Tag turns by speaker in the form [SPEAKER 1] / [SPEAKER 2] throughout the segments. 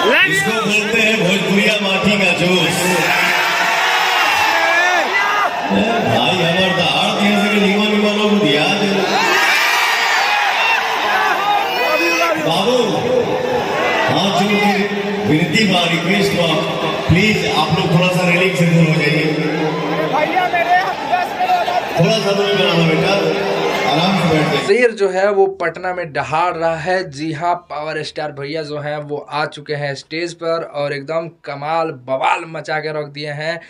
[SPEAKER 1] इसको बोलते हैं भोजपुरिया माटी का जोश। भाई हमार दहाड़ दिया से नीमा नीमा लोग दिया बाबू हाथ जोड़ के विनती बा, रिक्वेस्ट बा, प्लीज आप लोग थोड़ा सा रेलिंग से दूर हो जाइए। थोड़ा सा दूर बनाना बेटा, आराम से बैठ जाइए।
[SPEAKER 2] शेर जो है वो पटना में दहाड़ रहा है। जी हाँ, पावर स्टार भैया जो हैं वो आ चुके हैं स्टेज पर और एकदम कमाल बवाल मचा के रख दिए हैं।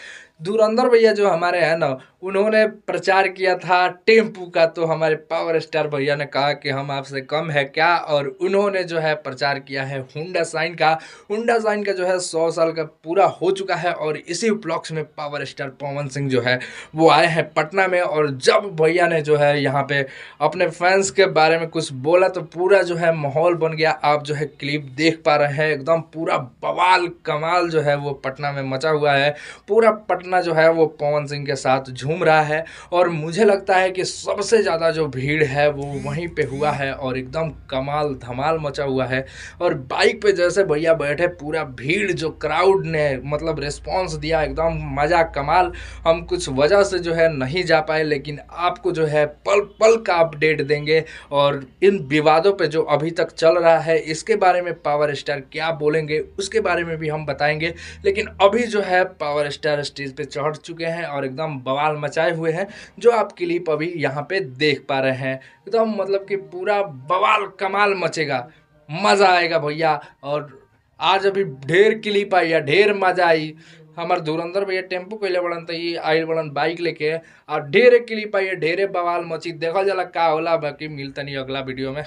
[SPEAKER 2] धुरंधर भैया जो हमारे हैं ना, उन्होंने प्रचार किया था टेम्पू का, तो हमारे पावर स्टार भैया ने कहा कि हम आपसे कम है क्या, और उन्होंने जो है प्रचार किया है हुंडा शाइन का। हुंडा शाइन का जो है 100 साल का पूरा हो चुका है और इसी उपलक्ष्य में पावर स्टार पवन सिंह जो है वो आए हैं पटना में। और जब भैया ने जो है यहाँ पे अपने फैंस के बारे में कुछ बोला तो पूरा जो है माहौल बन गया। आप जो है क्लिप देख पा रहे हैं, एकदम पूरा बवाल कमाल जो है वो पटना में मचा हुआ है। पूरा पटना जो है वो पवन सिंह के साथ झूम रहा है और मुझे लगता है कि सबसे ज़्यादा जो भीड़ है वो वहीं पे हुआ है और एकदम कमाल धमाल मचा हुआ है। और बाइक पे जैसे भैया बैठे, पूरा भीड़ जो क्राउड ने मतलब रिस्पांस दिया, एकदम मज़ा कमाल। हम कुछ वजह से जो है नहीं जा पाए, लेकिन आपको जो है पल पल का अपडेट देंगे और इन विवादों पे जो अभी तक चल रहा है इसके बारे में पावर स्टार क्या बोलेंगे उसके बारे में भी हम बताएंगे। लेकिन अभी जो है पावर स्टार स्टेज पे चढ़ चुके हैं और एकदम बवाल मचाए हुए हैं, जो आप क्लिप अभी यहाँ पे देख पा रहे हैं। एकदम मतलब कि पूरा बवाल कमाल मचेगा, मज़ा आएगा भैया। और आज अभी ढेर क्लिप आई है, ढेर मजा आई। हमार धुरंधर भैया टेम्पू कैले बड़न त ई आइल बड़न बाइक लेके, और ढेरे क्लिप आई है, ढेरे बवाल मची। देखल जाला का होला, बाकी मिलता नहीं अगला वीडियो में।